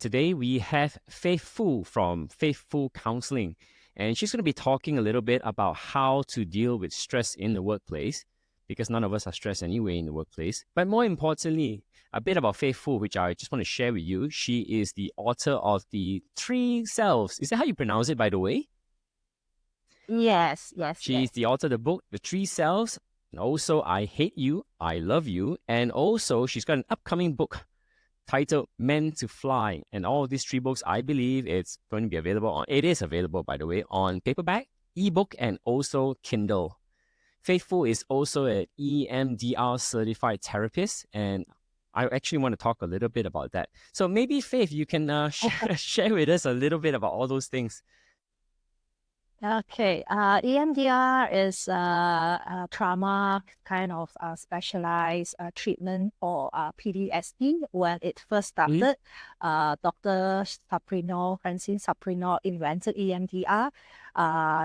Today we have Faith Foo from Faith Foo Counseling, and she's going to be talking a little bit about how to deal with stress in the workplace, because none of us are stressed anyway in the workplace. But more importantly, a bit about Faith Foo, which I just want to share with you. She is the author of the Three Selves. Is that how you pronounce it, by the way? Yes, yes, She's yes. the author of the book, The Three Selves, and also I Hate You, I Love You, and also she's got an upcoming book titled Meant to Fly. And all of these three books, I believe it's going to be available it is available, by the way, on paperback, ebook, and also Kindle. Faith Foo is also an EMDR certified therapist, and I actually want to talk a little bit about that. So maybe Faith, you can share with us a little bit about all those things. Okay. EMDR is a trauma kind of specialized treatment for PTSD. When it first started, Dr. Francine Saprino invented EMDR.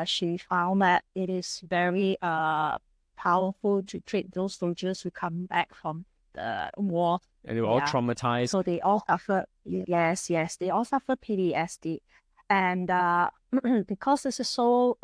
She found that it is very powerful to treat those soldiers who come back from the war. And they were all traumatized. So they all suffer, yes, they all suffer PTSD. And because this is so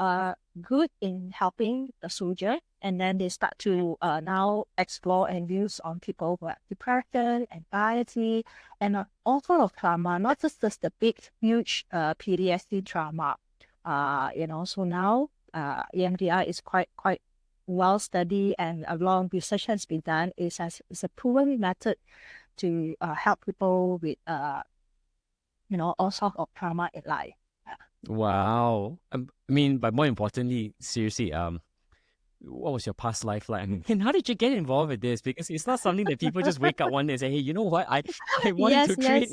good in helping the soldier, and then they start to now explore and use on people who have depression, anxiety, and all sort of trauma, not just the big, huge PTSD trauma. So now EMDR is quite well studied, and a lot of research has been done. It's a proven method to help people with all sorts of trauma in life. Wow. But more importantly, seriously, what was your past life like? And how did you get involved with this? Because it's not something that people just wake up one day and say, hey, you know what? I want to treat,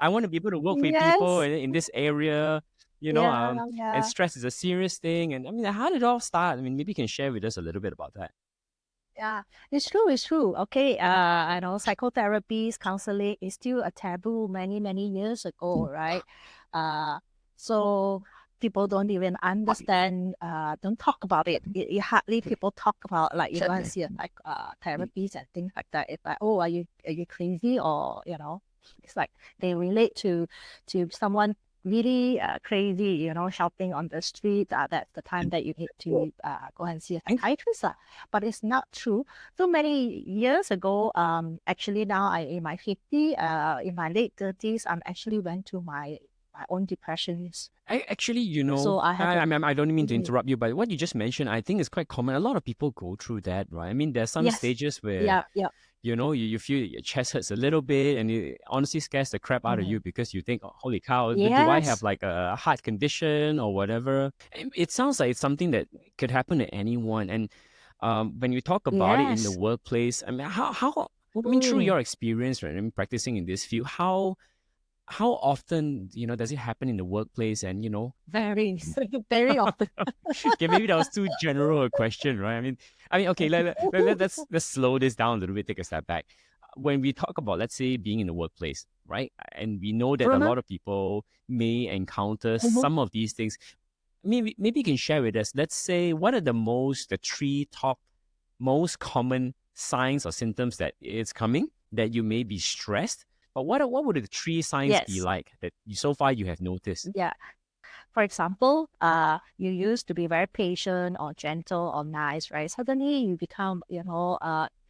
I want to be able to work with people in this area, and stress is a serious thing. And how did it all start? Maybe you can share with us a little bit about that. Yeah, it's true. Okay, I know psychotherapy, counseling is still a taboo many years ago, right? So people don't even understand, don't talk about it. Hardly people talk about, like, you go and see like therapies and things like that. It's like, oh, are you crazy? Or it's like they relate to someone really crazy, shouting on the street. That's the time that you need to go and see a psychiatrist. But it's not true. So many years ago, actually now in my 50s, in my late 30s, I actually went to my own depressions. I don't mean to interrupt you, but what you just mentioned, I think is quite common. A lot of people go through that, right? There's some stages where you feel your chest hurts a little bit, and it honestly scares the crap out of you because you think, oh, holy cow, do I have like a heart condition or whatever? It sounds like it's something that could happen to anyone. And when you talk about it in the workplace, through your experience, right, practicing in this field, how often, does it happen in the workplace? And, very often. Okay, maybe that was too general a question, right? Okay, let's slow this down a little bit, take a step back. When we talk about, let's say, being in the workplace, right? And we know that a lot of people may encounter some of these things. Maybe you can share with us, let's say, what are the three top most common signs or symptoms that it's coming, that you may be stressed? But what would the three signs be like that so far you have noticed? Yeah. For example, you used to be very patient or gentle or nice, right? Suddenly you become,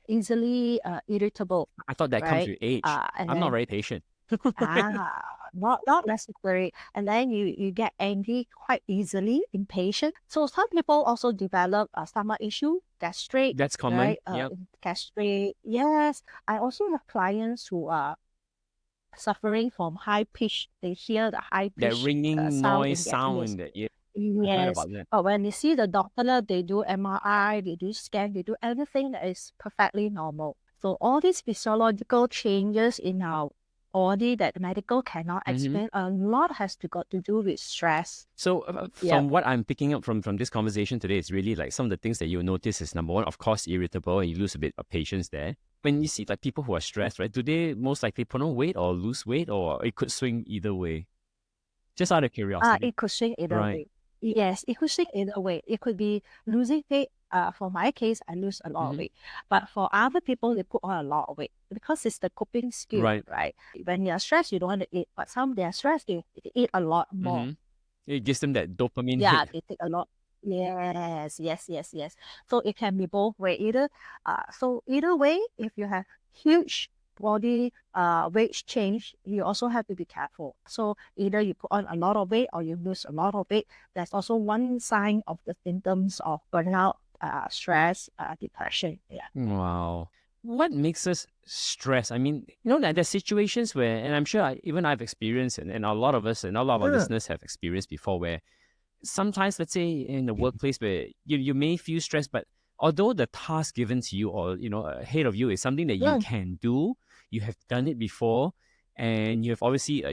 easily irritable. I thought that comes with age. I'm not very patient. Not necessary. And then you get angry quite easily, impatient. So some people also develop a stomach issue, gastric. That's common. Right? Gastric. Yes. I also have clients who are suffering from high pitch. They hear the high pitch, that ringing noise sound that yes. But when they see the doctor, they do MRI, they do scan, they do everything that is perfectly normal. So all these physiological changes in our body that medical cannot explain, a lot has got to do with stress. So from what I'm picking up from this conversation today, it's really like some of the things that you'll notice is, number one, of course, irritable, and you lose a bit of patience there. When you see like people who are stressed, right, do they most likely put on weight or lose weight, or it could swing either way? Just out of curiosity. It could swing either way. Yes, it could swing either way. It could be losing weight For my case, I lose a lot of Mm-hmm. weight. But for other people, they put on a lot of weight because it's the coping skill, Right. right? When you're stressed, you don't want to eat. But some they are stressed, they eat a lot more. Mm-hmm. It gives them that dopamine Yeah, hit. they take a lot. Yes. So it can be both way. So either way, if you have huge body weight change, you also have to be careful. So either you put on a lot of weight or you lose a lot of weight. That's also one sign of the symptoms of burnout, stress, depression. Yeah. Wow. What makes us stress? I mean, that there's situations where, and I'm sure even I've experienced, and a lot of us and a lot of our listeners have experienced before, where sometimes, let's say in the workplace where you may feel stressed, but although the task given to you or, ahead of you is something that you can do, you have done it before, and you have obviously you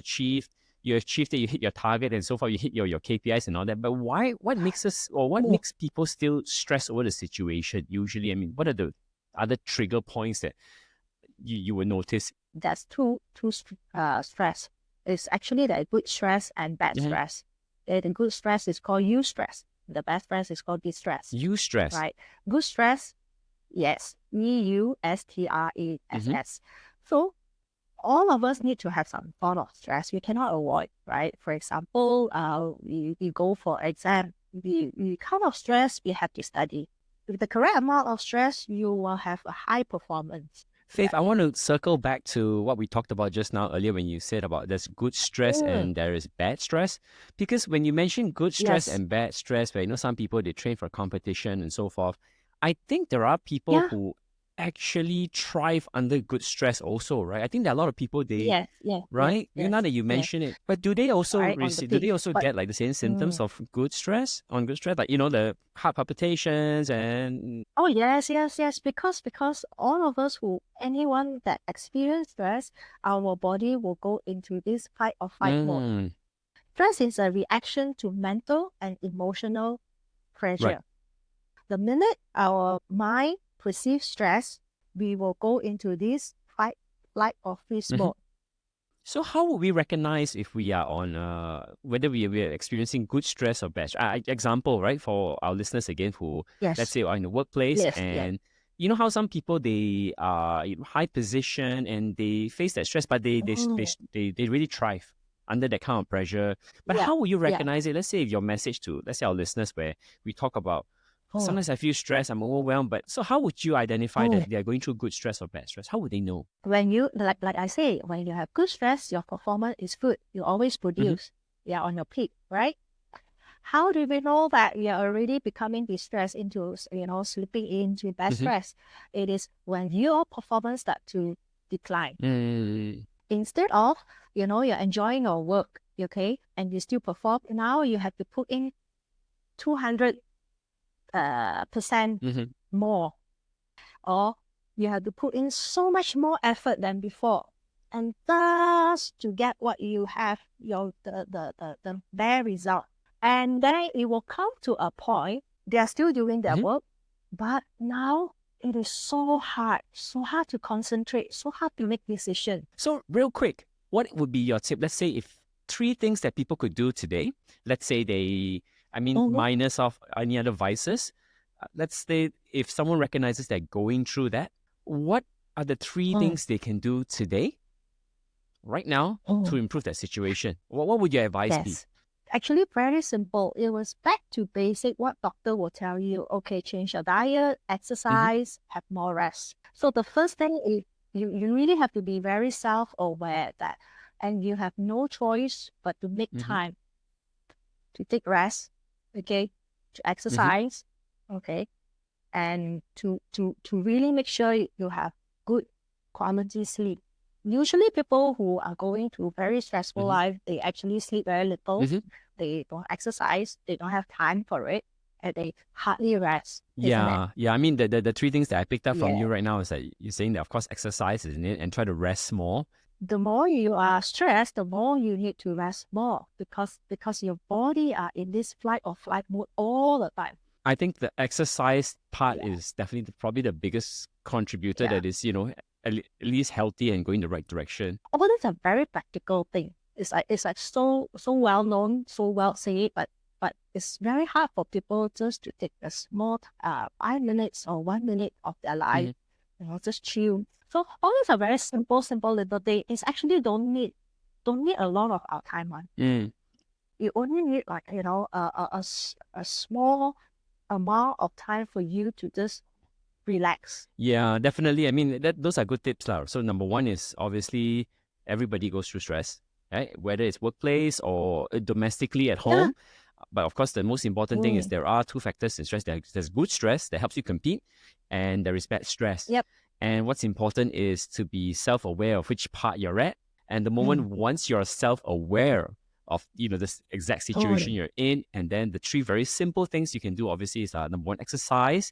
achieved it, you hit your target, and so far you hit your KPIs and all that. But what makes us, or what makes people still stress over the situation usually? I mean, what are the other trigger points that you will notice? That's two stress. It's actually the good stress and bad stress. The good stress is called eustress. The bad stress is called distress. Eustress. Right. Good stress, yes. EUSTRESS. So all of us need to have some sort of stress. We cannot avoid, right? For example, you go for exam. The kind of stress we have to study. With the correct amount of stress, you will have a high performance. Faith, I want to circle back to what we talked about just now earlier when you said about there's good stress and there is bad stress. Because when you mention good stress and bad stress, where some people they train for competition and so forth, I think there are people who actually thrive under good stress also, right? I think there are a lot of people right? Now that you mention it, but do they also get like the same symptoms of good stress on good stress, like the heart palpitations and yes, because all of us anyone that experience stress, our body will go into this fight or flight mode. Stress is a reaction to mental and emotional pressure. Right. The minute our mind perceives stress, we will go into this fight, flight, or freeze mode. So how would we recognize if we are on whether we are experiencing good stress or bad? Example, right, for our listeners again who let's say are in the workplace and you know how some people they are in high position and they face that stress, but they really thrive under that kind of pressure. But how will you recognize it? Let's say if your message to let's say our listeners where we talk about sometimes I feel stressed, I'm overwhelmed. But so how would you identify that they are going through good stress or bad stress? How would they know? When you, like I say, when you have good stress, your performance is good. You always produce. You're on your peak, right? How do we know that you're already becoming distressed into, slipping into bad stress? It is when your performance starts to decline. Instead of, you're enjoying your work, okay, and you still perform, now you have to put in 200% more, or you have to put in so much more effort than before, and thus to get what you have, the bare result. And then it will come to a point they are still doing their work, but now it is so hard to concentrate, so hard to make decisions. So real quick, what would be your tip? Let's say if 3 things that people could do today, let's say minus of any other vices, let's say if someone recognizes they're going through that, what are the 3 things they can do today, right now, to improve that situation? What would your advice be? Actually, very simple. It was back to basic. What doctor will tell you, okay, change your diet, exercise, have more rest. So the first thing is you really have to be very self-aware that, and you have no choice but to make time to take rest, okay, to exercise, okay, and to really make sure you have good quality sleep. Usually people who are going through very stressful life, they actually sleep very little. They don't exercise. They don't have time for it. And they hardly rest. Yeah. I mean, the 3 things that I picked up from you right now is that you're saying that, of course, exercise, isn't it? And try to rest more. The more you are stressed, the more you need to rest more because your body are in this flight or flight mode all the time. I think the exercise part is definitely probably the biggest contributor that is, at least healthy and going the right direction. Well, that's a very practical thing. It's like so well known, so well said, but but it's very hard for people just to take a small 5 minutes or 1 minute of their life, just chill. So all these are very simple little things. It's actually don't need a lot of our time on. You only need like, a small amount of time for you to just relax. Yeah, definitely. I mean, those are good tips, lah. So number one is obviously everybody goes through stress, right? Whether it's workplace or domestically at home. But of course, the most important thing is there are two factors in stress. There's good stress that helps you compete, and there is bad stress. And what's important is to be self-aware of which part you're at. And the moment once you're self-aware of this exact situation you're in, and then the three very simple things you can do obviously is number one, exercise.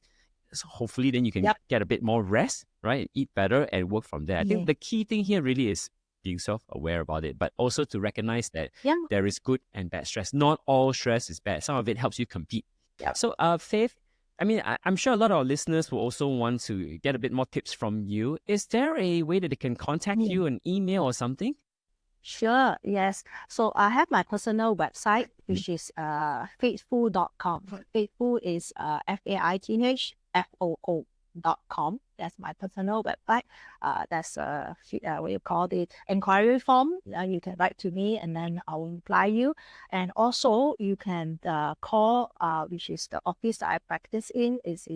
So hopefully then you can get a bit more rest, right? Eat better and work from there. I think the key thing here really is being self-aware about it, but also to recognize that there is good and bad stress. Not all stress is bad. Some of it helps you compete. So Faith, I mean, I'm sure a lot of our listeners will also want to get a bit more tips from you. Is there a way that they can contact you, an email or something? Sure, yes. So I have my personal website, which is faithfoo.com. Faith Foo is FAITHFOO.com. That's my personal website. That's what you call the inquiry form. You can write to me and then I will reply you. And also you can call, which is the office that I practice in, is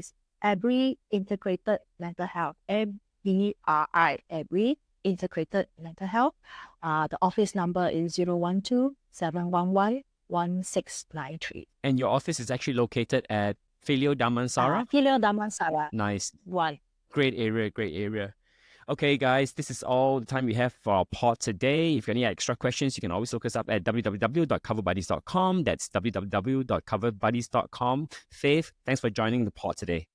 ABRI Integrated Mental Health, ABRI, ABRI Integrated Mental Health. The office number is 012-711-1693. And your office is actually located at Filio Damansara? Filio Damansara. Nice. 1. Great area. Okay, guys, this is all the time we have for our pod today. If you have any extra questions, you can always look us up at www.coverbuddies.com. That's www.coverbuddies.com. Faith, thanks for joining the pod today.